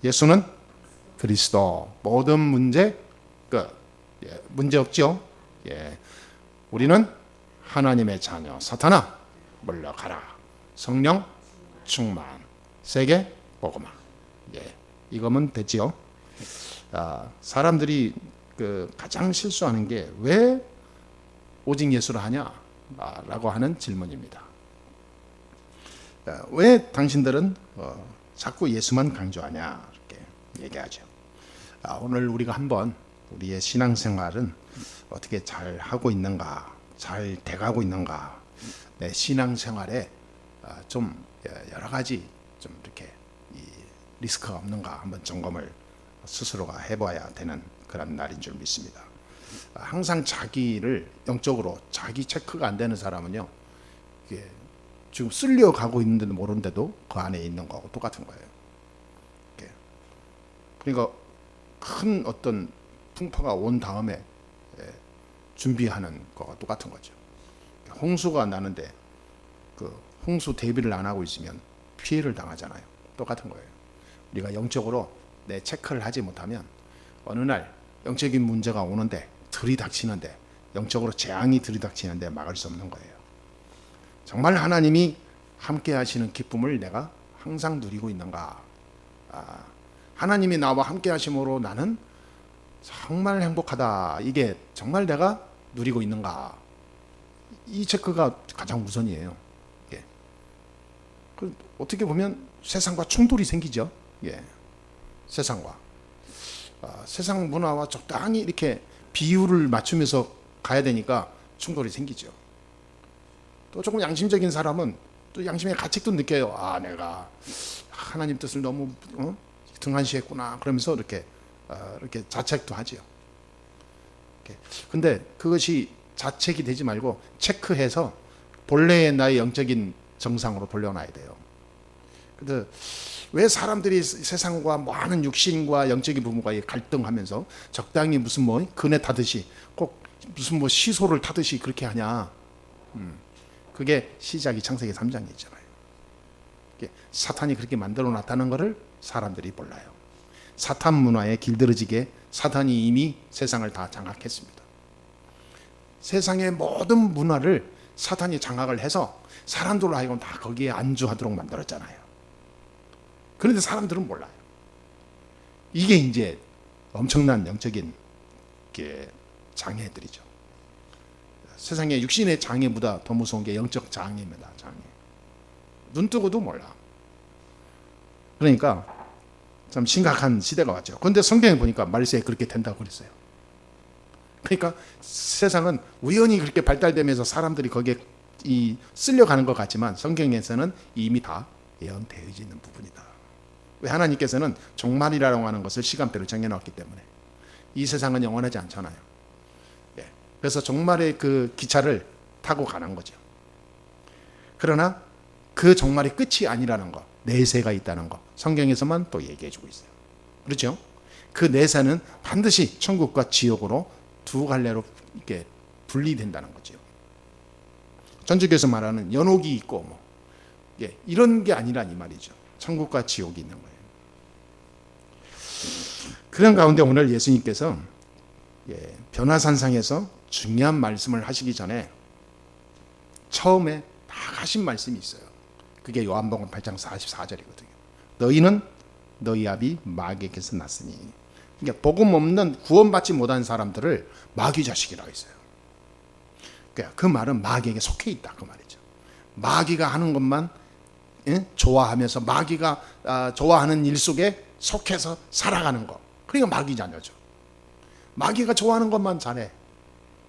예수는 그리스도. 모든 문제 끝. 문제 없죠. 우리는 하나님의 자녀. 사탄아 물러가라. 성령 충만. 세계 복음화. 이거면 됐지요. 사람들이 가장 실수하는 게 왜 오직 예수를 하냐? 라고 하는 질문입니다. 왜 당신들은 자꾸 예수만 강조하냐? 이렇게 얘기하죠. 오늘 우리가 한번 우리의 신앙생활은 어떻게 잘 하고 있는가, 잘 돼가고 있는가, 내 신앙생활에 좀 여러 가지 좀 이렇게 리스크가 없는가 한번 점검을 스스로가 해봐야 되는 그런 날인 줄 믿습니다. 항상 자기를 영적으로 자기 체크가 안 되는 사람은요, 지금 쓸려 가고 있는데도 모르는데도 그 안에 있는 거하고 똑같은 거예요. 그러니까 큰 어떤 풍파가 온 다음에 준비하는 거가 똑같은 거죠. 홍수가 나는데 그 홍수 대비를 안 하고 있으면 피해를 당하잖아요. 똑같은 거예요. 우리가 영적으로 내 체크를 하지 못하면 어느 날 영적인 문제가 오는데 들이닥치는데, 영적으로 재앙이 들이닥치는데 막을 수 없는 거예요. 정말 하나님이 함께 하시는 기쁨을 내가 항상 누리고 있는가? 하나님이 나와 함께 하심으로 나는 정말 행복하다. 이게 정말 내가 누리고 있는가? 이 체크가 가장 우선이에요. 어떻게 보면 세상과 충돌이 생기죠. 세상과 세상 문화와 적당히 이렇게 비율을 맞추면서 가야 되니까 충돌이 생기죠. 또 조금 양심적인 사람은 또 양심의 가책도 느껴요. 내가 하나님 뜻을 너무 등한시했구나. 그러면서 이렇게 자책도 하죠. 근데 그것이 자책이 되지 말고 체크해서 본래의 나의 영적인 정상으로 돌려놔야 돼요. 근데 왜 사람들이 세상과 많은 육신과 영적인 부분과 갈등하면서 적당히 무슨 그네 타듯이 꼭 무슨 시소를 타듯이 그렇게 하냐? 그게 시작이 창세기 3장에 있잖아요. 사탄이 그렇게 만들어 놨다는 것을 사람들이 몰라요. 사탄 문화에 길들여지게 사탄이 이미 세상을 다 장악했습니다. 세상의 모든 문화를 사탄이 장악을 해서 사람들로 하여금 다 거기에 안주하도록 만들었잖아요. 그런데 사람들은 몰라요. 이게 이제 엄청난 영적인 장애들이죠. 세상에 육신의 장애보다 더 무서운 게 영적 장애입니다. 장애. 눈 뜨고도 몰라. 그러니까 참 심각한 시대가 왔죠. 그런데 성경에 보니까 말세에 그렇게 된다고 그랬어요. 그러니까 세상은 우연히 그렇게 발달되면서 사람들이 거기에 쓸려가는 것 같지만 성경에서는 이미 다 예언되어 있는 부분이다. 왜? 하나님께서는 종말이라고 하는 것을 시간표를 정해놨기 때문에. 이 세상은 영원하지 않잖아요. 그래서 종말의 그 기차를 타고 가는 거죠. 그러나 그 종말이 끝이 아니라는 거, 내세가 있다는 거 성경에서만 또 얘기해 주고 있어요. 그렇죠? 그 내세는 반드시 천국과 지옥으로 두 갈래로 이렇게 분리된다는 거죠. 전주교에서 말하는 연옥이 있고 이런 게 아니란 이 말이죠. 천국과 지옥이 있는 거예요. 그런 가운데 오늘 예수님께서 변화산상에서 중요한 말씀을 하시기 전에 처음에 다 하신 말씀이 있어요. 그게 요한복음 8장 44절이거든요. 너희는 너희 아비 마귀에게서 났으니. 그러니까 복음 없는 구원받지 못한 사람들을 마귀 자식이라고 했어요. 그러니까 그 말은 마귀에게 속해 있다 그 말이죠. 마귀가 하는 것만 좋아하면서 마귀가 좋아하는 일 속에 속해서 살아가는 거. 그러니까 마귀 자녀죠. 마귀가 좋아하는 것만 잘해.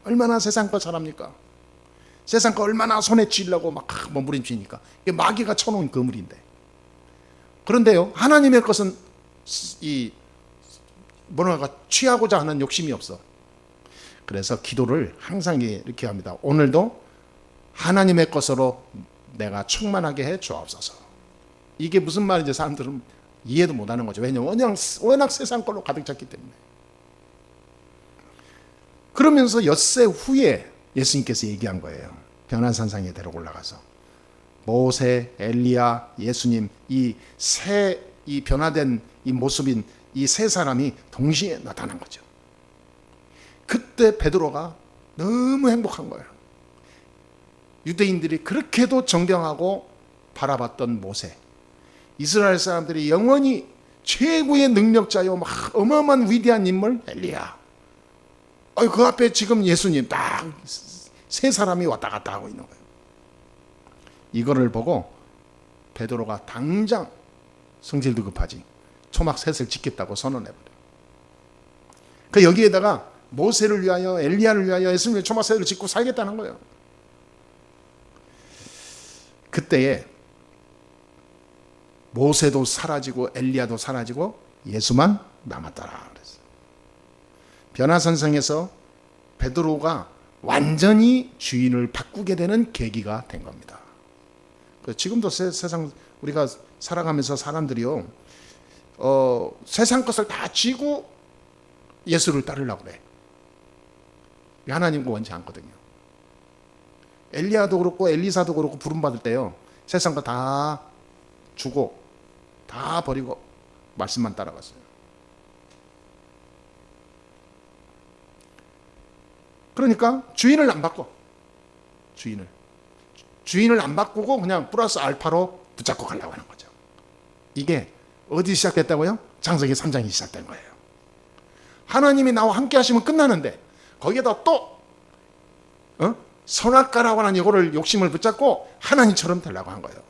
얼마나 세상 거 잘합니까? 세상 거 얼마나 손에 쥐려고 막 몸부림치니까. 이게 마귀가 쳐놓은 그물인데. 그런데요, 하나님의 것은 뭐랄까 취하고자 하는 욕심이 없어. 그래서 기도를 항상 이렇게 합니다. 오늘도 하나님의 것으로 내가 충만하게 해 주옵소서. 이게 무슨 말인지 사람들은 이해도 못하는 거죠. 왜냐하면 워낙 세상 걸로 가득 찼기 때문에. 그러면서 엿새 후에 예수님께서 얘기한 거예요. 변화산상에 데리고 올라가서 모세, 엘리야, 예수님 이 변화된 이 모습인 이 세 사람이 동시에 나타난 거죠. 그때 베드로가 너무 행복한 거예요. 유대인들이 그렇게도 정경하고 바라봤던 모세, 이스라엘 사람들이 영원히 최고의 능력자요 막 어마어마한 위대한 인물 엘리야, 그 앞에 지금 예수님 딱 세 사람이 왔다 갔다 하고 있는 거예요. 이거를 보고 베드로가 당장 성질도 급하지 초막 셋을 짓겠다고 선언해버려요. 그 여기에다가 모세를 위하여 엘리야를 위하여 예수님의 초막 셋을 짓고 살겠다는 거예요. 그때에 모세도 사라지고 엘리야도 사라지고 예수만 남았더라 그랬어요. 변화산성에서 베드로가 완전히 주인을 바꾸게 되는 계기가 된 겁니다. 지금도 세상 우리가 살아가면서 사람들이요, 세상 것을 다 쥐고 예수를 따르려고 그래. 하나님과 원치 않거든요. 엘리야도 그렇고 엘리사도 그렇고 부름받을 때요, 세상 거 다 주고 다 버리고 말씀만 따라갔어요. 그러니까 주인을 안 바꿔. 주인을 안 바꾸고 그냥 플러스 알파로 붙잡고 가려고 하는 거죠. 이게 어디 시작됐다고요? 창세기 3장이 시작된 거예요. 하나님이 나와 함께 하시면 끝나는데 거기에다 또 선악과라고 하는 이거를 욕심을 붙잡고 하나님처럼 되려고 한 거예요.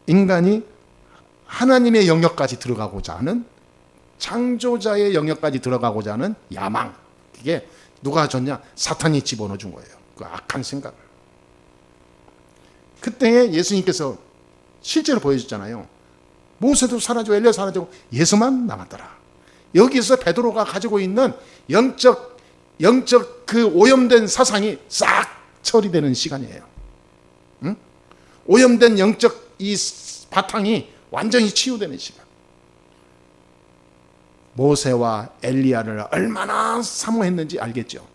인간이 하나님의 영역까지 들어가고자 하는, 창조자의 영역까지 들어가고자 하는 야망, 이게 누가 줬냐? 사탄이 집어넣어 준 거예요. 그 악한 생각을. 그때에 예수님께서 실제로 보여줬잖아요. 모세도 사라지고 엘리야 사라지고 예수만 남았더라. 여기서 베드로가 가지고 있는 영적 그 오염된 사상이 싹 처리되는 시간이에요. 응? 오염된 영적 이 바탕이 완전히 치유되는 시간. 모세와 엘리야를 얼마나 사모했는지 알겠죠.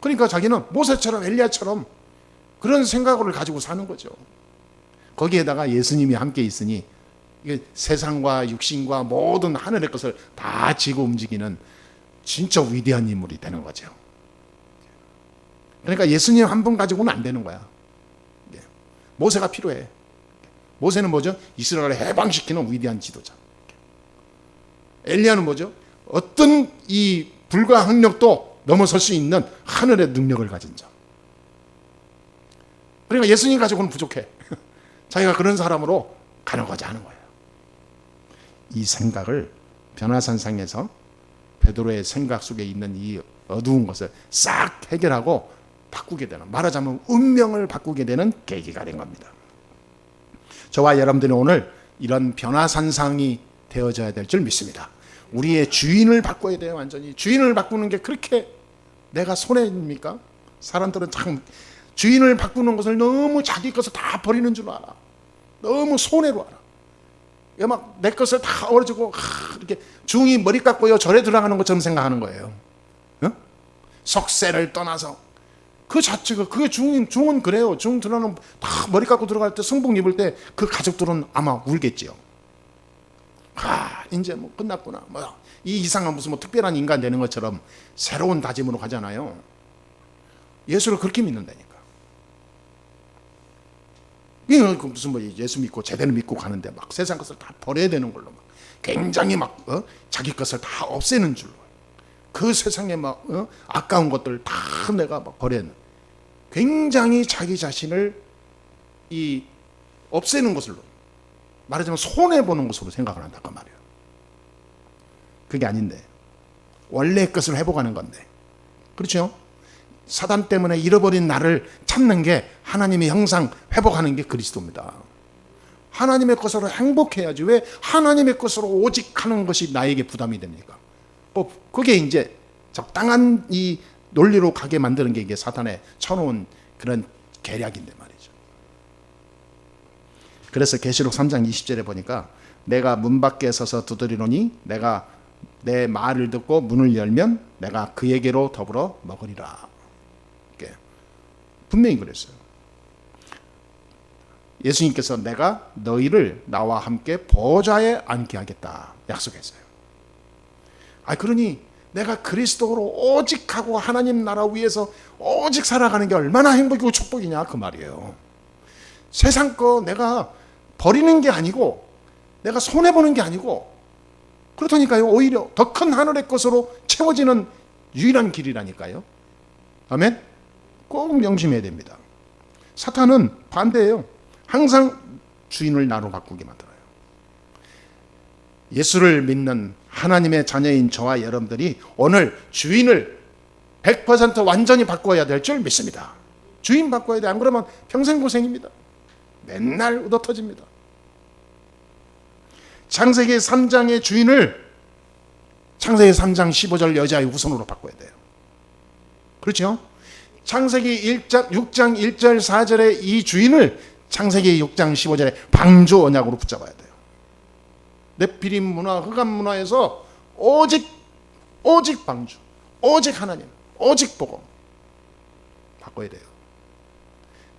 그러니까 자기는 모세처럼 엘리야처럼 그런 생각을 가지고 사는 거죠. 거기에다가 예수님이 함께 있으니 이게 세상과 육신과 모든 하늘의 것을 다 지고 움직이는 진짜 위대한 인물이 되는 거죠. 그러니까 예수님 한 분 가지고는 안 되는 거야. 모세가 필요해. 모세는 뭐죠? 이스라엘을 해방시키는 위대한 지도자. 엘리야는 뭐죠? 어떤 이 불가항력도 넘어설 수 있는 하늘의 능력을 가진 자. 그러니까 예수님 가지고는 부족해. 자기가 그런 사람으로 가려고자 하는 거예요. 이 생각을 변화산상에서 베드로의 생각 속에 있는 이 어두운 것을 싹 해결하고 바꾸게 되는, 말하자면 운명을 바꾸게 되는 계기가 된 겁니다. 저와 여러분들은 오늘 이런 변화산상이 되어져야 될 줄 믿습니다. 우리의 주인을 바꿔야 돼요. 완전히 주인을 바꾸는 게 그렇게 내가 손해입니까? 사람들은 참 주인을 바꾸는 것을 너무 자기 것을 다 버리는 줄 알아. 너무 손해로 알아. 막 내 것을 다 어지고 이렇게 중이 머리 깎고요 절에 들어가는 것처럼 생각하는 거예요. 속세를 떠나서 그 자체가, 그게 중은 그래요. 중 들어가는 다 머리 깎고 들어갈 때 성복 입을 때 그 가족들은 아마 울겠지요. 이제 뭐 끝났구나. 이 이상한 무슨 뭐 특별한 인간 되는 것처럼 새로운 다짐으로 가잖아요. 예수를 그렇게 믿는다니까. 무슨 뭐 예수 믿고 제대로 믿고 가는데 막 세상 것을 다 버려야 되는 걸로 막 굉장히 막 자기 것을 다 없애는 줄로, 그 세상에 막 아까운 것들 다 내가 막 버리는, 굉장히 자기 자신을 이 없애는 것으로, 말하자면 손해 보는 것으로 생각을 한단 말이에요. 그게 아닌데 원래 것을 회복하는 건데, 그렇죠? 사단 때문에 잃어버린 나를 찾는 게 하나님의 형상 회복하는 게 그리스도입니다. 하나님의 것으로 행복해야지 왜 하나님의 것으로 오직 하는 것이 나에게 부담이 됩니까? 그게 이제 적당한 이 논리로 가게 만드는 게 이게 사탄의 쳐놓은 그런 계략인데 말이죠. 그래서 계시록 3장 20절에 보니까 내가 문 밖에 서서 두드리노니 내가 내 말을 듣고 문을 열면 내가 그에게로 더불어 먹으리라. 분명히 그랬어요. 예수님께서 내가 너희를 나와 함께 보좌에 앉게 하겠다 약속했어요. 그러니 내가 그리스도로 오직 하고 하나님 나라 위에서 오직 살아가는 게 얼마나 행복이고 축복이냐 그 말이에요. 세상 거 내가 버리는 게 아니고 내가 손해보는 게 아니고 그렇다니까요. 오히려 더 큰 하늘의 것으로 채워지는 유일한 길이라니까요. 아멘? 꼭 명심해야 됩니다. 사탄은 반대예요. 항상 주인을 나로 바꾸게 만들어요. 예수를 믿는 하나님의 자녀인 저와 여러분들이 오늘 주인을 100% 완전히 바꿔야 될 줄 믿습니다. 주인 바꿔야 돼. 안 그러면 평생 고생입니다. 맨날 얻어터집니다. 창세기 3장의 주인을 창세기 3장 15절 여자의 후손으로 바꿔야 돼요. 그렇죠? 창세기 6장 1절 4절의 이 주인을 창세기 6장 15절에 방주 언약으로 붙잡아야 돼요. 네피림 문화, 흑암 문화에서 오직 방주, 오직 하나님, 오직 복음 바꿔야 돼요.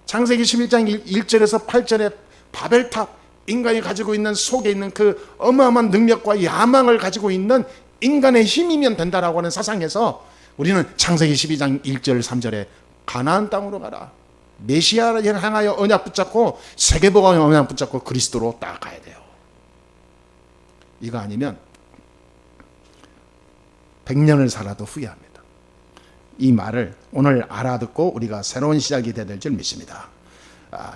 창세기 11장 1절에서 8절에 바벨탑, 인간이 가지고 있는 속에 있는 그 어마어마한 능력과 야망을 가지고 있는 인간의 힘이면 된다라고 하는 사상에서 우리는 창세기 12장 1절 3절에 가나안 땅으로 가라, 메시아를 향하여 언약 붙잡고 세계복음의 언약 붙잡고 그리스도로 딱 가야 돼요. 이거 아니면 100년을 살아도 후회합니다. 이 말을 오늘 알아듣고 우리가 새로운 시작이 돼야 될 줄 믿습니다.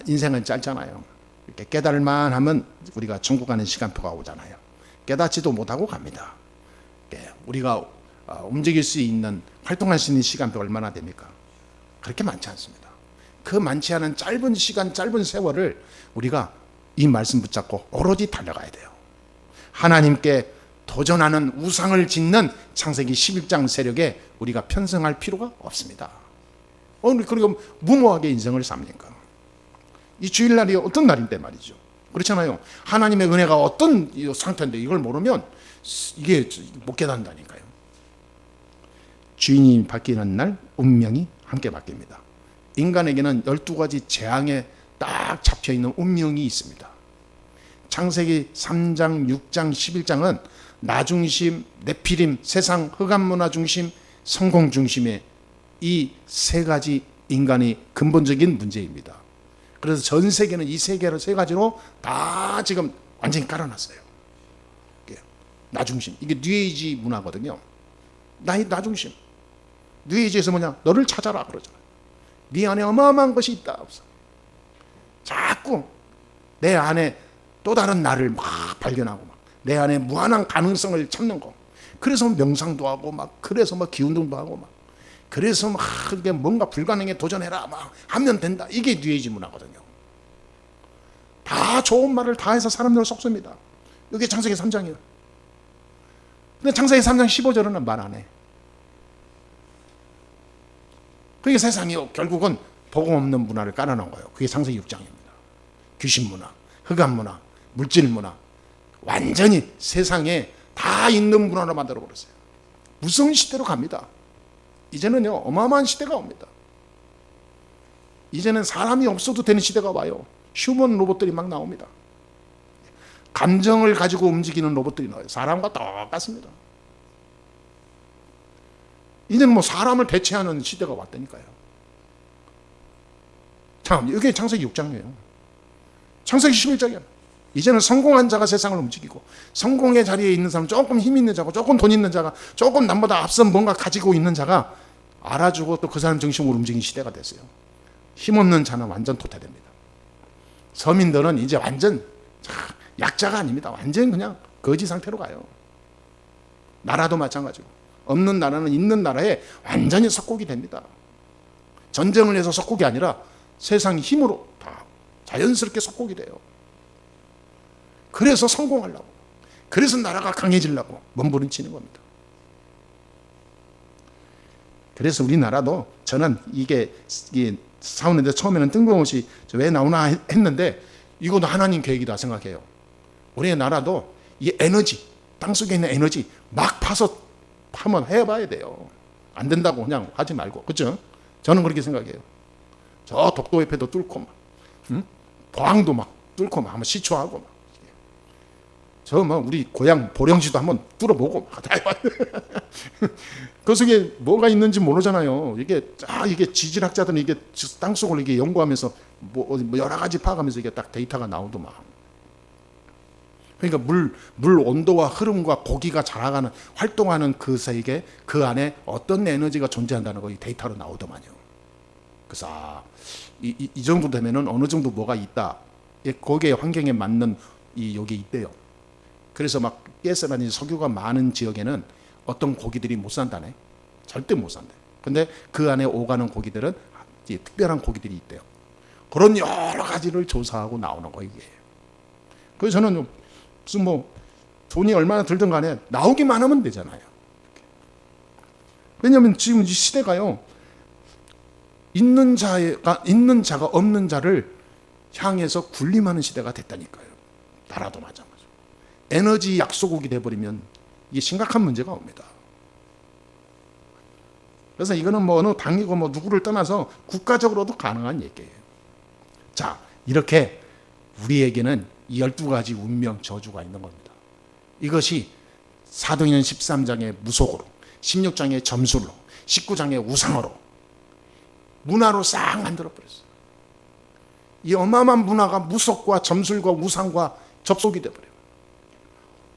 인생은 짧잖아요. 이렇게 깨달을만 하면 우리가 천국 가는 시간표가 오잖아요. 깨닫지도 못하고 갑니다. 우리가 움직일 수 있는, 활동할 수 있는 시간표가 얼마나 됩니까? 그렇게 많지 않습니다. 그 많지 않은 짧은 시간, 짧은 세월을 우리가 이 말씀 붙잡고 오로지 달려가야 돼요. 하나님께 도전하는, 우상을 짓는 창세기 11장 세력에 우리가 편승할 필요가 없습니다. 그리고 무모하게 인생을 삽니까? 이 주일날이 어떤 날인데 말이죠. 그렇잖아요. 하나님의 은혜가 어떤 상태인데 이걸 모르면 이게 못 깨닫는다니까요. 주인이 바뀌는 날 운명이 함께 바뀝니다. 인간에게는 12가지 재앙에 딱 잡혀있는 운명이 있습니다. 창세기 3장, 6장, 11장은 나 중심, 네피림, 세상, 흑암 문화 중심, 성공 중심의 이 세 가지 인간의 근본적인 문제입니다. 그래서 전 세계는 이 세 가지로 다 지금 완전히 깔아놨어요. 나 중심. 이게 뉴에이지 문화거든요. 나 중심. 뉴에이지에서 뭐냐? 너를 찾아라 그러잖아요. 네 안에 어마어마한 것이 있다. 없어. 자꾸 내 안에 또 다른 나를 막 발견하고 내 안에 무한한 가능성을 찾는 거. 그래서 명상도 하고 그래서 기운동도 하고 그래서 이게 뭔가 불가능에 도전해라 하면 된다. 이게 뉴에이지 문화거든요. 다 좋은 말을 다 해서 사람들을 속습니다. 이게 창세기 3장이에요. 근데 창세기 3장 15절은 말 안 해. 그게 세상이 결국은 복음 없는 문화를 깔아놓은 거예요. 그게 창세기 6장입니다. 귀신 문화, 흑암 문화, 물질 문화, 완전히 세상에 다 있는 문화로 만들어버렸어요. 무서운 시대로 갑니다. 이제는요, 어마어마한 시대가 옵니다. 이제는 사람이 없어도 되는 시대가 와요. 휴먼 로봇들이 막 나옵니다. 감정을 가지고 움직이는 로봇들이 나와요. 사람과 똑같습니다. 이제는 사람을 대체하는 시대가 왔다니까요. 참, 이게 창세기 6장이에요. 창세기 11장이야. 이제는 성공한 자가 세상을 움직이고, 성공의 자리에 있는 사람, 조금 힘 있는 자고, 조금 돈 있는 자가, 조금 남보다 앞선 뭔가 가지고 있는 자가 알아주고 또 그 사람 중심으로 움직이는 시대가 됐어요. 힘없는 자는 완전 도태됩니다. 서민들은 이제 완전 약자가 아닙니다. 완전 그냥 거지 상태로 가요. 나라도 마찬가지고. 없는 나라는 있는 나라에 완전히 속국이 됩니다. 전쟁을 해서 속국이 아니라 세상 힘으로 다 자연스럽게 속국이 돼요. 그래서 성공하려고, 그래서 나라가 강해지려고 몸부림치는 겁니다. 그래서 우리나라도 저는 이게 사오는데 처음에는 뜬금없이 왜 나오나 했는데 이것도 하나님 계획이다 생각해요. 우리나라도 이 에너지, 땅속에 있는 에너지 막 파서 한번 해봐야 돼요. 안 된다고 그냥 하지 말고, 그렇죠? 저는 그렇게 생각해요. 저 독도 옆에도 뚫고 포항도 막 뚫고 막 한번 시초하고 막. 저 뭐 우리 고향 보령시도 한번 뚫어보고 막. 그 속에 뭐가 있는지 모르잖아요. 이게 지질학자들은 이게 땅속을 이게 연구하면서 뭐 여러 가지 파악하면서 이게 딱 데이터가 나오더만. 그러니까 물 온도와 흐름과 고기가 자라가는 활동하는 그 사이에 그 안에 어떤 에너지가 존재한다는 거 이 데이터로 나오더만요. 그래서 이 정도 되면은 어느 정도 뭐가 있다. 거기에 환경에 맞는 여기 있대요. 그래서 막 가스라든지 석유가 많은 지역에는 어떤 고기들이 못 산다네. 절대 못 산대. 근데 그 안에 오가는 고기들은 특별한 고기들이 있대요. 그런 여러 가지를 조사하고 나오는 거 이게. 그래서 저는 무슨 뭐 돈이 얼마나 들든 간에 나오기만 하면 되잖아요. 왜냐하면 지금 이 시대가요. 있는 자가 없는 자를 향해서 군림하는 시대가 됐다니까요. 나라도 마찬가지고. 에너지 약소국이 돼버리면 이게 심각한 문제가 옵니다. 그래서 이거는 뭐 어느 당이고 뭐 누구를 떠나서 국가적으로도 가능한 얘기예요. 자, 이렇게 우리에게는 이 12가지 운명 저주가 있는 겁니다. 이것이 사도행전 13장의 무속으로, 16장의 점술로, 19장의 우상으로, 문화로 싹 만들어버렸어요. 이 어마어마한 문화가 무속과 점술과 우상과 접속이 돼버려요.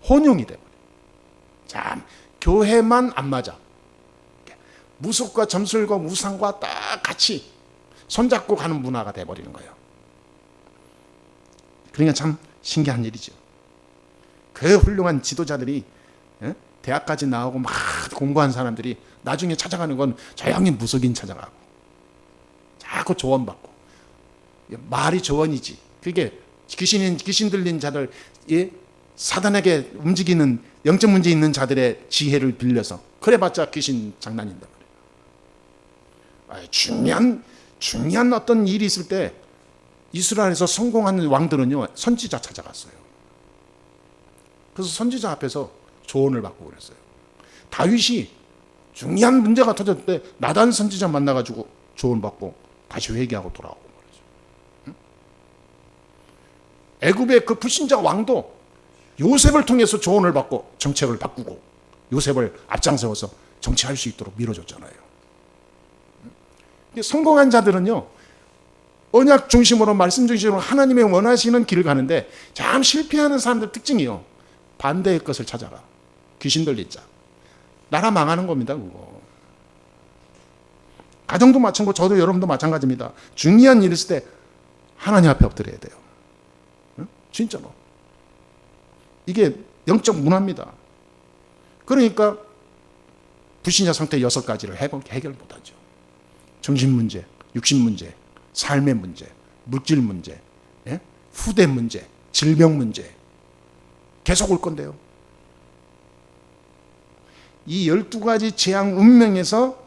혼용이 돼버려요. 참, 교회만 안 맞아. 무속과 점술과 우상과 딱 같이 손잡고 가는 문화가 돼버리는 거예요. 그러니까 참 신기한 일이죠. 그 훌륭한 지도자들이 대학까지 나오고 막 공부한 사람들이 나중에 찾아가는 건 조용히 무속인 찾아가고 자꾸 조언받고 말이 조언이지. 그게 귀신 들린 자들, 사단에게 움직이는 영적 문제 있는 자들의 지혜를 빌려서 그래봤자 귀신 장난인단 말이에요. 중요한 어떤 일이 있을 때 이스라엘에서 성공한 왕들은요 선지자 찾아갔어요. 그래서 선지자 앞에서 조언을 받고 그랬어요. 다윗이 중요한 문제가 터졌을 때 나단 선지자 만나가지고 조언받고 다시 회개하고 돌아오고 말이죠. 애굽의 그 불신자 왕도 요셉을 통해서 조언을 받고 정책을 바꾸고 요셉을 앞장세워서 정치할 수 있도록 밀어줬잖아요. 성공한 자들은요 언약 중심으로 말씀 중심으로 하나님의 원하시는 길을 가는데 참 실패하는 사람들 특징이요. 반대의 것을 찾아가. 귀신 들린 자. 나라 망하는 겁니다. 그거. 가정도 마찬가지고 저도 여러분도 마찬가지입니다. 중요한 일 있을 때 하나님 앞에 엎드려야 돼요. 응? 진짜로. 이게 영적 문화입니다. 그러니까 불신자 상태 6가지를 해결 못하죠. 정신 문제, 육신 문제, 삶의 문제, 물질 문제, 후대 문제, 질병 문제 계속 올 건데요. 이 12가지 재앙 운명에서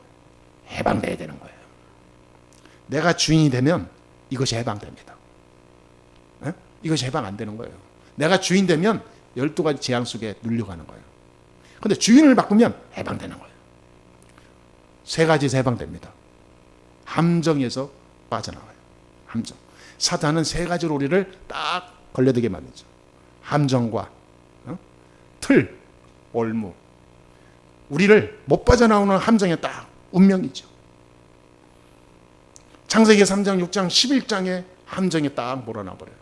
해방돼야 되는 거예요. 내가 주인이 되면 이것이 해방됩니다. 이것이 해방 안 되는 거예요. 내가 주인 되면 12가지 재앙 속에 눌려가는 거예요. 그런데 주인을 바꾸면 해방되는 거예요. 3가지에서 해방됩니다. 함정에서 빠져나와요. 함정. 사단은 3가지로 우리를 딱 걸려들게 만들죠. 함정과 틀, 올무. 우리를 못 빠져나오는 함정에 딱 운명이죠. 창세기 3장, 6장, 11장의 함정에 딱 몰아넣어버려요.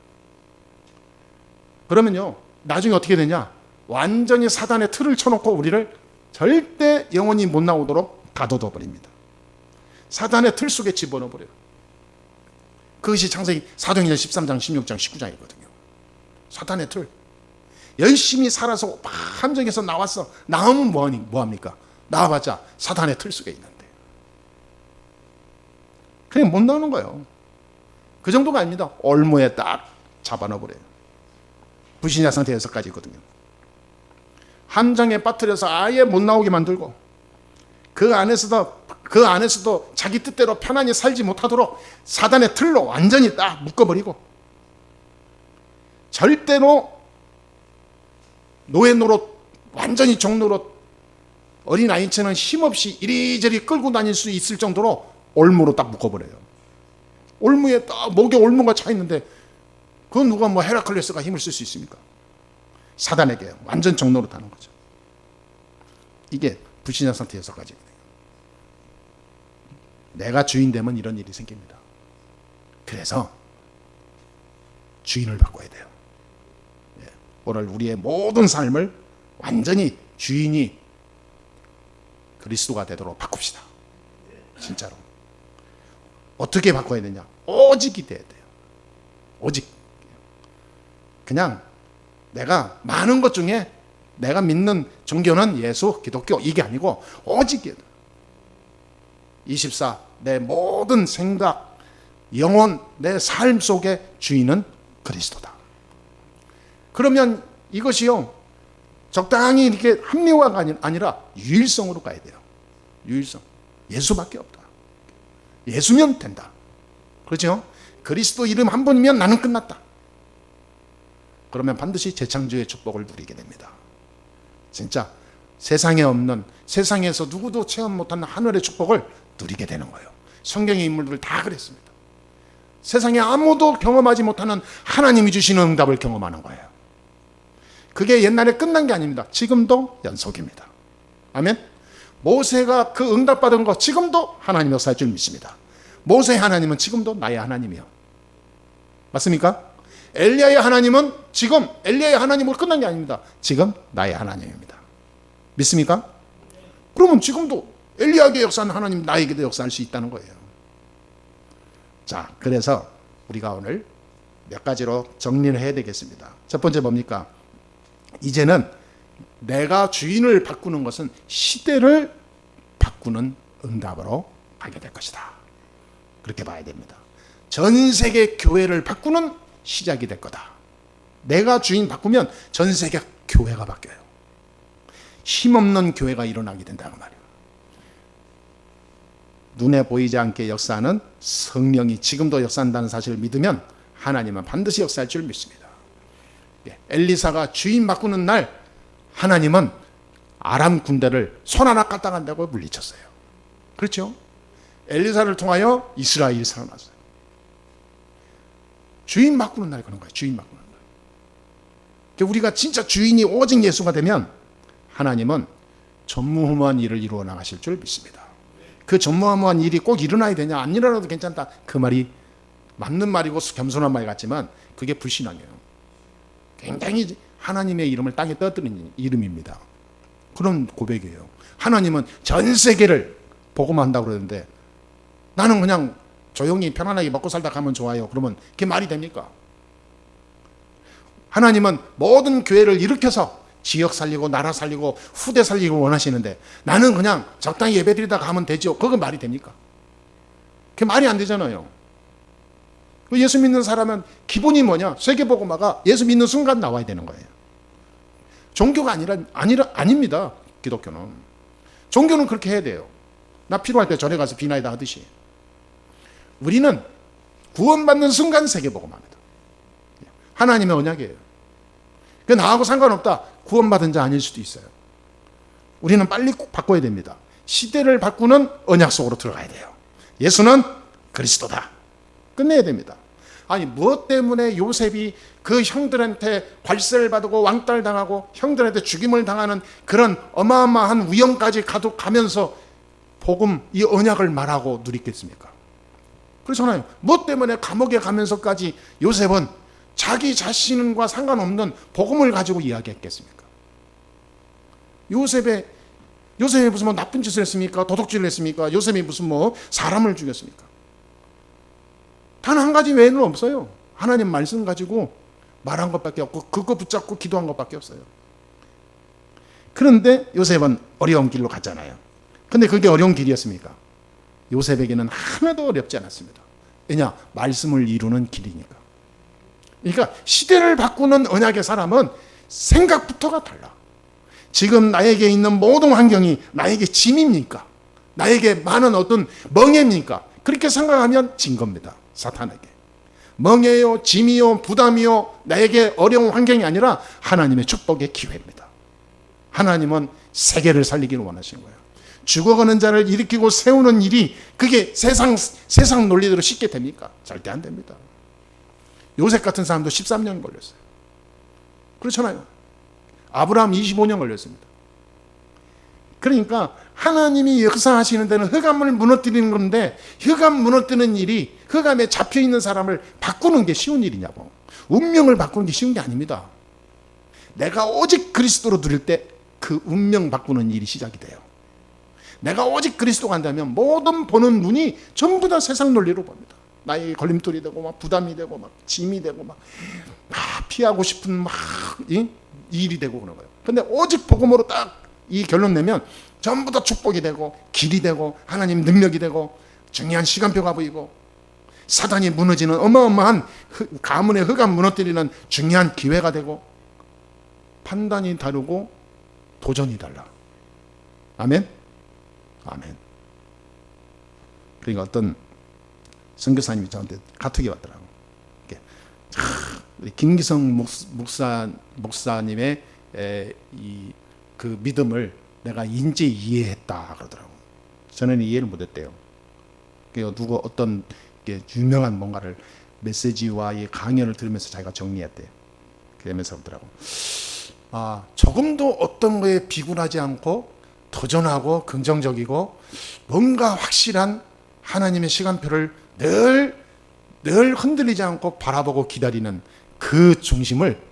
그러면요 나중에 어떻게 되냐, 완전히 사단의 틀을 쳐놓고 우리를 절대 영원히 못 나오도록 가둬둬버립니다. 사단의 틀 속에 집어넣어버려요. 그것이 창세기 사도행전 13장, 16장, 19장이거든요. 사단의 틀. 열심히 살아서 함정에서 나왔어. 나오면 뭐합니까? 나와봤자 사단의 틀 속에 있는데. 그냥 못 나오는 거예요. 그 정도가 아닙니다. 올무에 딱 잡아넣어버려요. 불신자 상태 6가지거든요. 함정에 빠뜨려서 아예 못 나오게 만들고 그 안에서도 자기 뜻대로 편안히 살지 못하도록 사단의 틀로 완전히 딱 묶어버리고 절대로 노예 노릇, 완전히 종노릇, 어린아이처럼 힘없이 이리저리 끌고 다닐 수 있을 정도로 올무로 딱 묶어버려요. 올무에 딱 목에 올무가 차 있는데 그건 누가 뭐 헤라클레스가 힘을 쓸 수 있습니까? 사단에게 완전 정노릇 하는 거죠. 이게 불신앙 상태에서까지. 내가 주인 되면 이런 일이 생깁니다. 그래서 주인을 바꿔야 돼요. 오늘 우리의 모든 삶을 완전히 주인이 그리스도가 되도록 바꿉시다. 진짜로. 어떻게 바꿔야 되냐? 오직이 돼야 돼요. 오직. 그냥 내가 많은 것 중에 내가 믿는 종교는 예수, 기독교 이게 아니고 오직이에요. 24, 내 모든 생각, 영혼, 내 삶 속의 주인은 그리스도다. 그러면 이것이요, 적당히 이렇게 합리화가 아니라 유일성으로 가야 돼요. 유일성. 예수밖에 없다. 예수면 된다. 그렇죠? 그리스도 이름 한 번이면 나는 끝났다. 그러면 반드시 재창조의 축복을 누리게 됩니다. 진짜 세상에 없는, 세상에서 누구도 체험 못하는 하늘의 축복을 누리게 되는 거예요. 성경의 인물들 다 그랬습니다. 세상에 아무도 경험하지 못하는 하나님이 주시는 응답을 경험하는 거예요. 그게 옛날에 끝난 게 아닙니다. 지금도 연속입니다. 아멘. 모세가 그 응답받은 거 지금도 하나님 역사할 줄 믿습니다. 모세의 하나님은 지금도 나의 하나님이요. 맞습니까? 엘리야의 하나님은 지금 엘리야의 하나님으로 끝난 게 아닙니다. 지금 나의 하나님입니다. 믿습니까? 그러면 지금도 엘리야에게 역사한 하나님 나에게도 역사할 수 있다는 거예요. 자, 그래서 우리가 오늘 몇 가지로 정리를 해야 되겠습니다. 첫 번째 뭡니까? 이제는 내가 주인을 바꾸는 것은 시대를 바꾸는 응답으로 가게 될 것이다. 그렇게 봐야 됩니다. 전 세계 교회를 바꾸는 시작이 될 거다. 내가 주인 바꾸면 전 세계 교회가 바뀌어요. 힘없는 교회가 일어나게 된다는 말이에요. 눈에 보이지 않게 역사하는 성령이 지금도 역사한다는 사실을 믿으면 하나님은 반드시 역사할 줄 믿습니다. 엘리사가 주인 바꾸는 날 하나님은 아람 군대를 손 하나 까딱한다고 물리쳤어요. 그렇죠? 엘리사를 통하여 이스라엘이 살아났어요. 주인 바꾸는 날 그런 거예요. 주인 바꾸는 날. 우리가 진짜 주인이 오직 예수가 되면 하나님은 전무후무한 일을 이루어 나가실 줄 믿습니다. 그 전무후무한 일이 꼭 일어나야 되냐, 안 일어나도 괜찮다. 그 말이 맞는 말이고 겸손한 말 같지만 그게 불신앙이에요. 굉장히 하나님의 이름을 땅에 떠드는 이름입니다. 그런 고백이에요. 하나님은 전 세계를 복음한다고 그러는데 나는 그냥 조용히 편안하게 먹고 살다 가면 좋아요. 그러면 그게 말이 됩니까? 하나님은 모든 교회를 일으켜서 지역 살리고 나라 살리고 후대 살리고 원하시는데 나는 그냥 적당히 예배드리다 가면 되죠. 그건 말이 됩니까? 그게 말이 안 되잖아요. 예수 믿는 사람은 기본이 뭐냐? 세계복음화가 예수 믿는 순간 나와야 되는 거예요. 종교가 아닙니다. 기독교는. 종교는 그렇게 해야 돼요. 나 필요할 때 절에 가서 비나이다 하듯이. 우리는 구원받는 순간 세계복음화입니다. 하나님의 언약이에요. 그 나하고 상관없다. 구원받은 자 아닐 수도 있어요. 우리는 빨리 꼭 바꿔야 됩니다. 시대를 바꾸는 언약 속으로 들어가야 돼요. 예수는 그리스도다. 끝내야 됩니다. 아니 무엇 때문에 요셉이 그 형들한테 괄세를 받고 왕따를 당하고 형들한테 죽임을 당하는 그런 어마어마한 위험까지 가면서 복음 이 언약을 말하고 누리겠습니까? 그렇잖아요. 무엇 때문에 감옥에 가면서까지 요셉은 자기 자신과 상관없는 복음을 가지고 이야기했겠습니까? 요셉이 무슨 뭐 나쁜 짓을 했습니까? 도둑질을 했습니까? 요셉이 무슨 뭐 사람을 죽였습니까? 단 한 가지 외에는 없어요. 하나님 말씀 가지고 말한 것밖에 없고 그거 붙잡고 기도한 것밖에 없어요. 그런데 요셉은 어려운 길로 갔잖아요. 근데 그게 어려운 길이었습니까? 요셉에게는 하나도 어렵지 않았습니다. 왜냐? 말씀을 이루는 길이니까. 그러니까 시대를 바꾸는 언약의 사람은 생각부터가 달라. 지금 나에게 있는 모든 환경이 나에게 짐입니까? 나에게 많은 어떤 멍해입니까? 그렇게 생각하면 진 겁니다. 사탄에게. 멍해요, 짐이요, 부담이요, 나에게 어려운 환경이 아니라 하나님의 축복의 기회입니다. 하나님은 세계를 살리기를 원하시는 거예요. 죽어가는 자를 일으키고 세우는 일이 그게 세상 논리대로 쉽게 됩니까? 절대 안 됩니다. 요셉 같은 사람도 13년 걸렸어요. 그렇잖아요. 아브라함 25년 걸렸습니다. 그러니까 하나님이 역사하시는 데는 흑암을 무너뜨리는 건데, 흑암 무너뜨리는 일이 흑암에 잡혀있는 사람을 바꾸는 게 쉬운 일이냐고. 운명을 바꾸는 게 쉬운 게 아닙니다. 내가 오직 그리스도로 누릴 때 그 운명 바꾸는 일이 시작이 돼요. 내가 오직 그리스도가 한다면 모든 보는 눈이 전부 다 세상 논리로 봅니다. 나의 걸림돌이 되고 막 부담이 되고 막 짐이 되고 막 피하고 싶은 막 일이 되고 그런 거예요. 근데 오직 복음으로 딱 이 결론 내면 전부 다 축복이 되고 길이 되고 하나님 능력이 되고 중요한 시간표가 보이고 사단이 무너지는 어마어마한 가문의 흑암 무너뜨리는 중요한 기회가 되고 판단이 다르고 도전이 달라. 아멘? 아멘. 그러니까 어떤 선교사님이 저한테 카톡이 왔더라고. 우리 김기성 목사님의 그 믿음을 내가 인제 이해했다 그러더라고. 저는 이해를 못했대요. 누가 어떤 유명한 뭔가를 메시지와 이 강연을 들으면서 자기가 정리했대요. 그러면서 그러더라고. 조금도 어떤 거에 비굴하지 않고 도전하고 긍정적이고 뭔가 확실한 하나님의 시간표를 늘 흔들리지 않고 바라보고 기다리는 그 중심을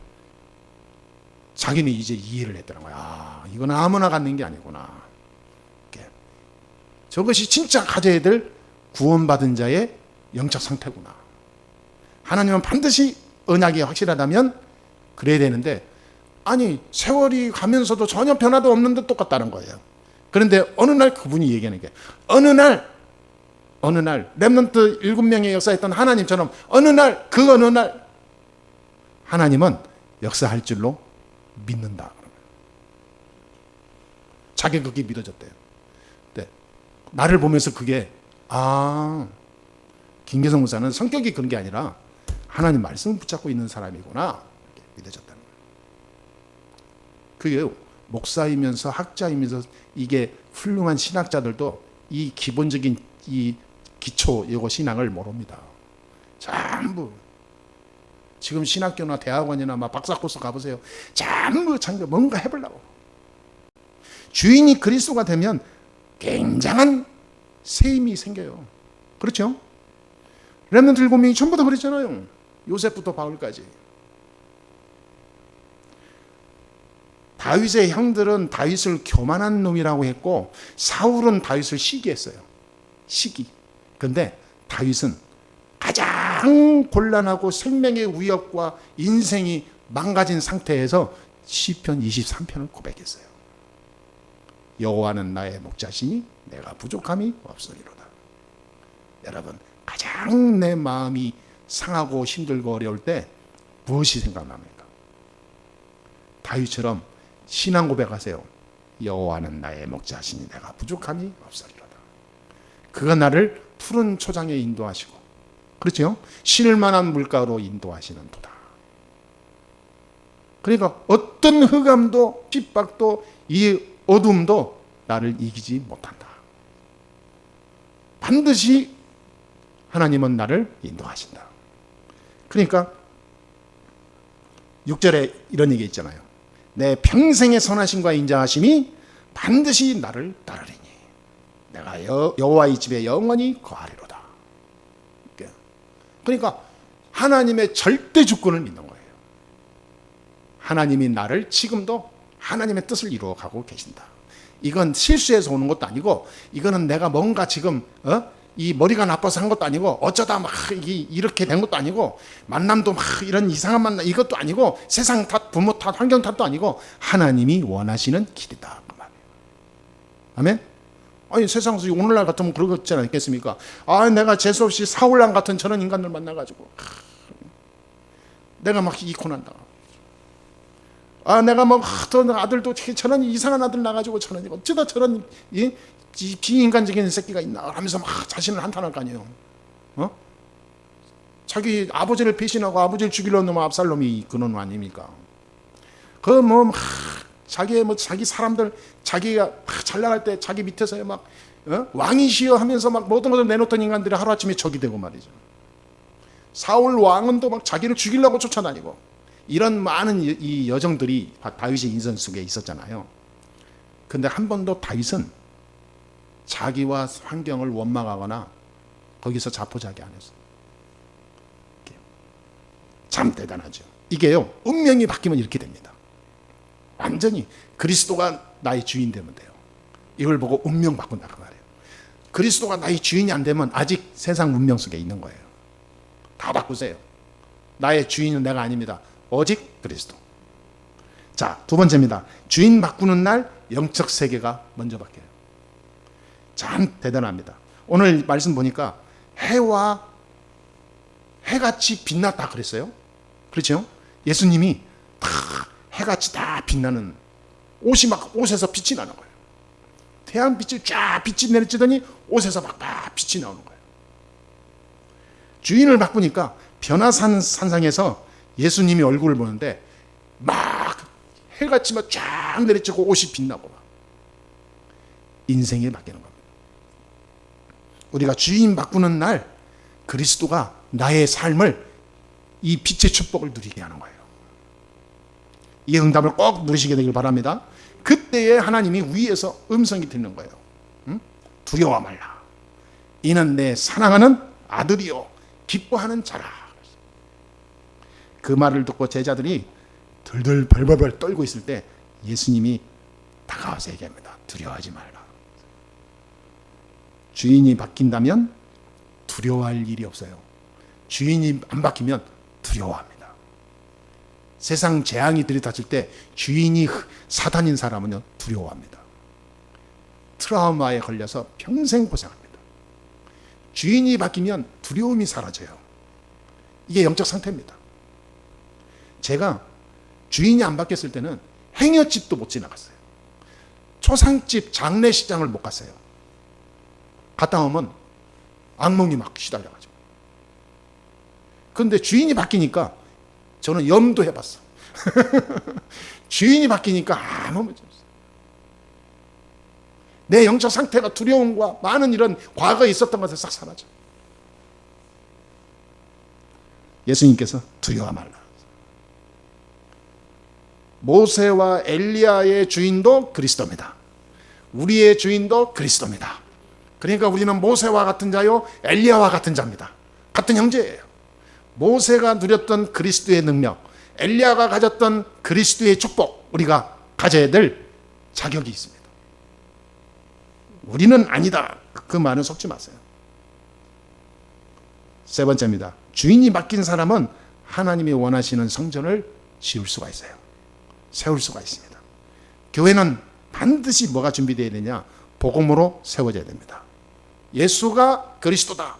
자기는 이제 이해를 했다는 거야. 이건 아무나 갖는 게 아니구나. 저것이 진짜 가져야 될 구원받은 자의 영적 상태구나. 하나님은 반드시 언약이 확실하다면 그래야 되는데, 아니 세월이 가면서도 전혀 변화도 없는데 똑같다는 거예요. 그런데 어느 날 그분이 얘기하는 게, 어느 날 렘넌트 7명의 역사했던 하나님처럼 어느 날 하나님은 역사할 줄로 믿는다. 자기 그게 믿어졌대요. 네. 나를 보면서 그게 김계성 목사는 성격이 그런 게 아니라 하나님 말씀을 붙잡고 있는 사람이구나 이렇게 믿어졌다는 거예요. 그게 목사이면서 학자이면서 이게 훌륭한 신학자들도 이 기본적인 이 기초 이거 신앙을 모릅니다. 전부 지금 신학교나 대학원이나 막 박사 코스 가보세요. 전부 뭔가 해보려고. 주인이 그리스도가 되면 굉장한 새 힘이 생겨요. 그렇죠? 렘넌트 7명이 전부 다 그랬잖아요. 요셉부터 바울까지. 다윗의 형들은 다윗을 교만한 놈이라고 했고 사울은 다윗을 시기했어요. 시기. 그런데 다윗은 가장 곤란하고 생명의 위협과 인생이 망가진 상태에서 시편 23편을 고백했어요. 여호와는 나의 목자시니 내가 부족함이 없으리로다. 여러분, 가장 내 마음이 상하고 힘들고 어려울 때 무엇이 생각납니까? 다윗처럼 신앙 고백하세요. 여호와는 나의 목자시니 내가 부족함이 없으리로다. 그가 나를 푸른 초장에 인도하시고, 그렇죠? 쉴 만한 물가로 인도하시는 도다. 그러니까 어떤 흑암도 핍박도 이 어둠도 나를 이기지 못한다. 반드시 하나님은 나를 인도하신다. 그러니까 6절에 이런 얘기 있잖아요. 내 평생의 선하심과 인자하심이 반드시 나를 따르리니 내가 여호와의 집에 영원히 거하리로다. 그러니까 하나님의 절대 주권을 믿는 거예요. 하나님이 나를 지금도 하나님의 뜻을 이루어가고 계신다. 이건 실수해서 오는 것도 아니고, 이거는 내가 뭔가 지금 이 머리가 나빠서 한 것도 아니고, 어쩌다 막 이렇게 된 것도 아니고, 만남도 막 이런 이상한 만남 이것도 아니고, 세상 탓, 부모 탓, 환경 탓도 아니고, 하나님이 원하시는 길이다 그 말이에요. 아멘. 아니 세상에서 오늘날 같으면 그러지 않겠습니까? 내가 재수없이 사울랑 같은 저런 인간들 만나가지고 내가 막 이혼한다. 내가 뭐 아들도 저런 이상한 아들 나가지고 저런 어쩌다 저런 비인간적인 새끼가 있나 하면서 막 자신을 한탄할 거 아니에요. 자기 아버지를 배신하고 아버지를 죽이려는 놈은 압살롬이 그런 놈 아닙니까? 자기 사람들, 자기가 잘 나갈 때 자기 밑에서 막 왕이시여 하면서 막 모든 것을 내놓던 인간들이 하루아침에 적이 되고 말이죠. 사울 왕은 또 막 자기를 죽이려고 쫓아다니고, 이런 많은 이 여정들이 다윗의 인생 속에 있었잖아요. 근데 한 번도 다윗은 자기와 환경을 원망하거나 거기서 자포자기 안 했어요. 참 대단하죠. 이게요, 운명이 바뀌면 이렇게 됩니다. 완전히 그리스도가 나의 주인 되면 돼요. 이걸 보고 운명 바꾼다 그 말이에요. 그리스도가 나의 주인이 안 되면 아직 세상 운명 속에 있는 거예요. 다 바꾸세요. 나의 주인은 내가 아닙니다. 오직 그리스도. 자, 두 번째입니다. 주인 바꾸는 날 영적 세계가 먼저 바뀌어요. 참 대단합니다. 오늘 말씀 보니까 해같이 빛났다 그랬어요. 그렇죠? 예수님이 다 해같이 다 빛나는, 옷이 막 옷에서 빛이 나는 거예요. 태양빛이 쫙 빛이 내리치더니 옷에서 막 빛이 나오는 거예요. 주인을 바꾸니까 변화산상에서 예수님이 얼굴을 보는데 막 해같이 막 쫙 내리치고 옷이 빛나고 막 인생이 바뀌는 겁니다. 우리가 주인 바꾸는 날 그리스도가 나의 삶을, 이 빛의 축복을 누리게 하는 거예요. 이 응답을 꼭 누리시게 되길 바랍니다. 그때에 하나님이 위에서 음성이 들리는 거예요. 두려워 말라. 이는 내 사랑하는 아들이요 기뻐하는 자라. 그 말을 듣고 제자들이 들들 벌벌 떨고 있을 때 예수님이 다가와서 얘기합니다. 두려워하지 말라. 주인이 바뀐다면 두려워할 일이 없어요. 주인이 안 바뀌면 두려워합니다. 세상 재앙이 들이닥칠 때 주인이 사단인 사람은요 두려워합니다. 트라우마에 걸려서 평생 고생합니다. 주인이 바뀌면 두려움이 사라져요. 이게 영적 상태입니다. 제가 주인이 안 바뀌었을 때는 행여집도 못 지나갔어요. 초상집 장례식장을 못 갔어요. 갔다 오면 악몽이 막 시달려가지고. 그런데 주인이 바뀌니까 저는 염도 해봤어. 주인이 바뀌니까 아무 문제 없어요. 내 영적 상태가 두려움과 많은 이런 과거에 있었던 것을 싹 사라져. 예수님께서 두려워 말라. 모세와 엘리야의 주인도 그리스도입니다. 우리의 주인도 그리스도입니다. 그러니까 우리는 모세와 같은 자요 엘리야와 같은 자입니다. 같은 형제예요. 모세가 누렸던 그리스도의 능력, 엘리야가 가졌던 그리스도의 축복, 우리가 가져야 될 자격이 있습니다. 우리는 아니다. 그 말은 속지 마세요. 세 번째입니다. 주인이 바뀐 사람은 하나님이 원하시는 성전을 지을 수가 있어요. 세울 수가 있습니다. 교회는 반드시 뭐가 준비되어야 되냐? 복음으로 세워져야 됩니다. 예수가 그리스도다.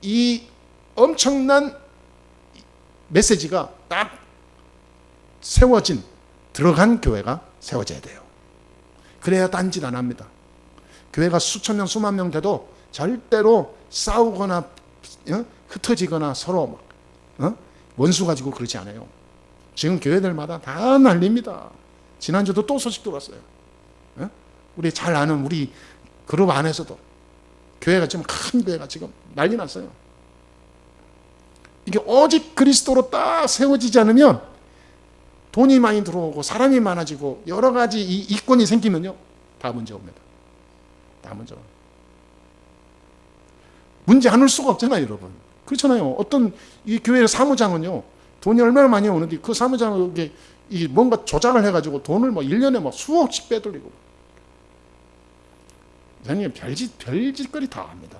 이 엄청난 메시지가 딱 세워진, 들어간 교회가 세워져야 돼요. 그래야 딴짓 안 합니다. 교회가 수천 명, 수만 명 돼도 절대로 싸우거나 흩어지거나 서로 원수 가지고 그러지 않아요. 지금 교회들마다 다 난립니다. 지난주도 또 소식 들었어요. 우리 잘 아는 우리 그룹 안에서도 교회가 지금 큰 교회가 지금 난리 났어요. 이게 오직 그리스도로 딱 세워지지 않으면 돈이 많이 들어오고 사람이 많아지고 여러 가지 이 이권이 생기면요 다 문제 옵니다. 다 문제 옵니다. 문제 안 올 수가 없잖아요, 여러분. 그렇잖아요. 어떤 이 교회 사무장은요 돈이 얼마나 많이 오는데 그 사무장은 이 뭔가 조작을 해가지고 돈을 뭐 1년에 뭐 수억씩 빼돌리고. 선생님 별짓거리 다 합니다.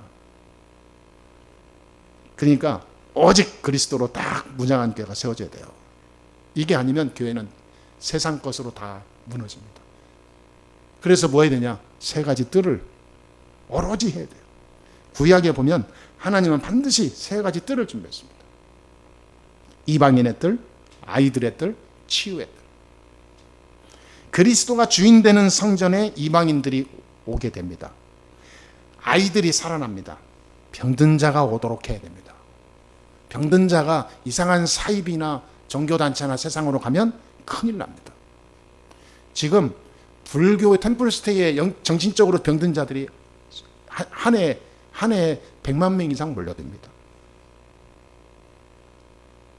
그러니까 오직 그리스도로 딱 무장한 교회가 세워져야 돼요. 이게 아니면 교회는 세상 것으로 다 무너집니다. 그래서 뭐 해야 되냐? 세 가지 뜰을 오로지 해야 돼요. 구약에 보면 하나님은 반드시 세 가지 뜰을 준비했습니다. 이방인의 뜰, 아이들의 뜰, 치유의 뜰. 그리스도가 주인 되는 성전에 이방인들이 오게 됩니다. 아이들이 살아납니다. 병든 자가 오도록 해야 됩니다. 병든 자가 이상한 사입이나 종교단체나 세상으로 가면 큰일 납니다. 지금 불교 템플스테이에 정신적으로 병든 자들이 한 해 100만 명 이상 몰려듭니다.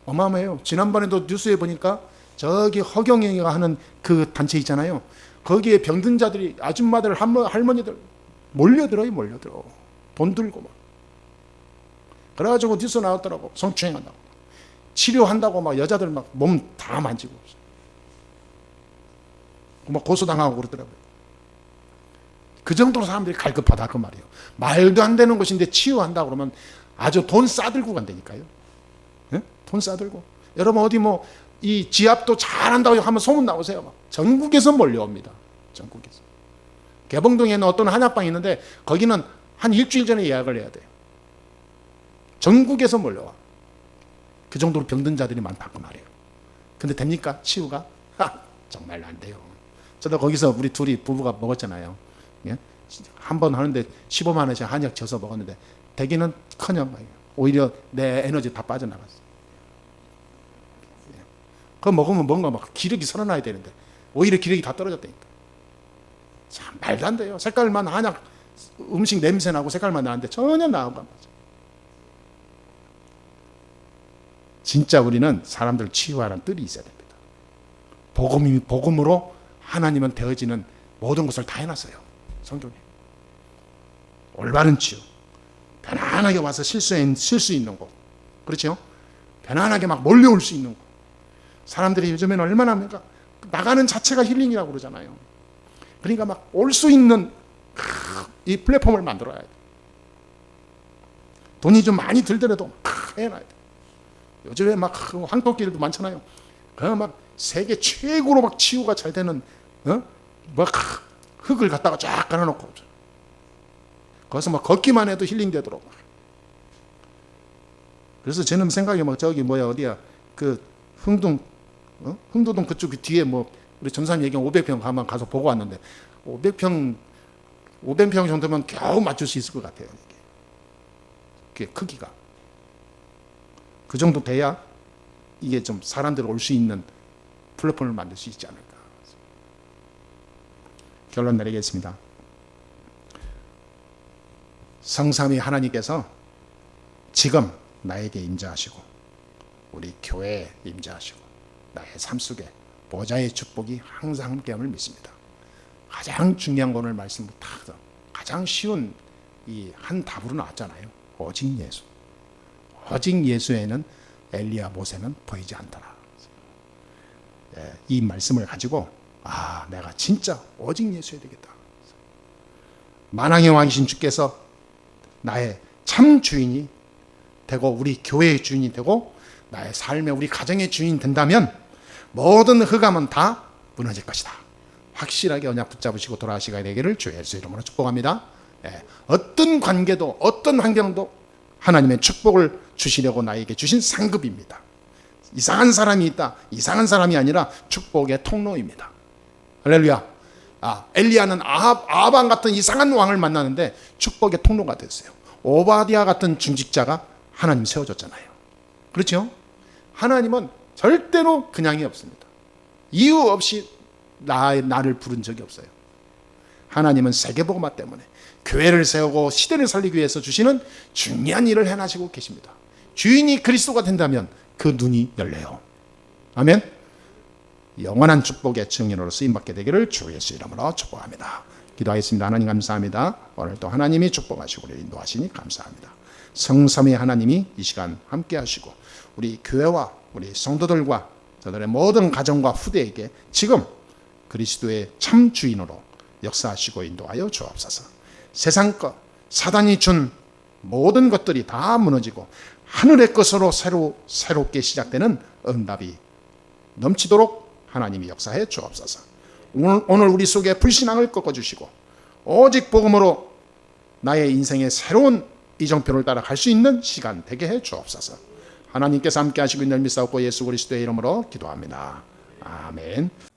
어마어마해요. 지난번에도 뉴스에 보니까 저기 허경영이가 하는 그 단체 있잖아요. 거기에 병든 자들이 아줌마들 할머니들 몰려들어요. 돈 들고 막. 그래가지고 뉴스 나왔더라고. 성추행한다고. 치료한다고 막 여자들 막 몸 다 만지고 막 고소당하고 그러더라고요. 그 정도로 사람들이 갈급하다 그 말이에요. 말도 안 되는 것인데 치유한다 그러면 아주 돈 싸들고 간다니까요. 예? 돈 싸들고. 여러분 어디 뭐 이 지압도 잘한다고 하면 소문 나오세요. 막. 전국에서 몰려옵니다. 전국에서. 개봉동에는 어떤 한약방이 있는데 거기는 한 일주일 전에 예약을 해야 돼요. 전국에서 몰려와. 그 정도로 병든 자들이 많다고 말이에요. 근데 됩니까? 치유가? 정말 안 돼요. 저도 거기서 우리 둘이 부부가 먹었잖아요. 예? 한 번 하는데 15만 원씩 한약 져서 먹었는데 되기는 커녕 오히려 내 에너지 다 빠져나갔어. 예. 그거 먹으면 뭔가 막 기력이 살아나야 되는데 오히려 기력이 다 떨어졌다니까. 참 말도 안 돼요. 색깔만 한약 음식 냄새 나고 색깔만 나는데 전혀 나은 거 맞아. 진짜 우리는 사람들 치유하라는 뜰이 있어야 됩니다. 복음으로 하나님은 되어지는 모든 것을 다 해놨어요. 성경에. 올바른 치유. 편안하게 와서 쉴 수 있는 곳. 그렇죠? 편안하게 막 몰려올 수 있는 곳. 사람들이 요즘에는 얼마나 합니까? 나가는 자체가 힐링이라고 그러잖아요. 그러니까 막 올 수 있는 이 플랫폼을 만들어야 돼. 돈이 좀 많이 들더라도 해놔야 돼. 요즘에 막 황토길도 많잖아요. 그 막 세계 최고로 막 치유가 잘 되는 막 흙을 갖다가 쫙 깔아놓고 거기서 막 걷기만 해도 힐링되도록. 그래서 저는 생각이 막 저기 뭐야 어디야 그 흥도동 그쪽 뒤에 뭐 우리 전사님 얘기한 500평 가만 가서 보고 왔는데 500평 정도면 겨우 맞출 수 있을 것 같아요. 이게 크기가 그 정도 돼야 이게 좀 사람들 올 수 있는 플랫폼을 만들 수 있지 않을까. 결론 내리겠습니다. 성삼위 하나님께서 지금 나에게 임재하시고 우리 교회에 임재하시고 나의 삶 속에 보좌의 축복이 항상 함께함을 믿습니다. 가장 중요한 거 오늘 말씀부터 가장 쉬운 이 한 답으로 나왔잖아요. 오직 예수. 오직 예수에는 엘리야 모세는 보이지 않더라. 이 말씀을 가지고 내가 진짜 오직 예수여야 되겠다. 만왕의 왕이신 주께서 나의 참 주인이 되고 우리 교회의 주인이 되고 나의 삶의 우리 가정의 주인이 된다면 모든 흑암은 다 무너질 것이다. 확실하게 언약 붙잡으시고 돌아가시게 되기를 주의 예수 이름으로 축복합니다. 어떤 관계도 어떤 환경도 하나님의 축복을 주시려고 나에게 주신 상급입니다. 이상한 사람이 있다. 이상한 사람이 아니라 축복의 통로입니다. 할렐루야. 엘리야는 아합 같은 이상한 왕을 만나는데 축복의 통로가 됐어요. 오바댜 같은 중직자가 하나님 세워줬잖아요. 그렇죠? 하나님은 절대로 그냥이 없습니다. 이유 없이 나를 부른 적이 없어요. 하나님은 세계복음화 때문에 교회를 세우고 시대를 살리기 위해서 주시는 중요한 일을 해나시고 계십니다. 주인이 그리스도가 된다면 그 눈이 열려요. 아멘. 영원한 축복의 증인으로 쓰임받게 되기를 주 예수 이름으로 축복합니다. 기도하겠습니다. 하나님 감사합니다. 오늘도 하나님이 축복하시고 우리를 인도하시니 감사합니다. 성삼위 하나님이 이 시간 함께 하시고 우리 교회와 우리 성도들과 저들의 모든 가정과 후대에게 지금 그리스도의 참 주인으로 역사하시고 인도하여 주옵소서. 세상 것, 사단이 준 모든 것들이 다 무너지고 하늘의 것으로 새롭게 시작되는 응답이 넘치도록 하나님이 역사해 주옵소서. 오늘 우리 속에 불신앙을 꺾어주시고 오직 복음으로 나의 인생의 새로운 이정표를 따라 갈 수 있는 시간 되게 해 주옵소서. 하나님께서 함께 하시고 있는 믿사옵고 예수 그리스도의 이름으로 기도합니다. 아멘.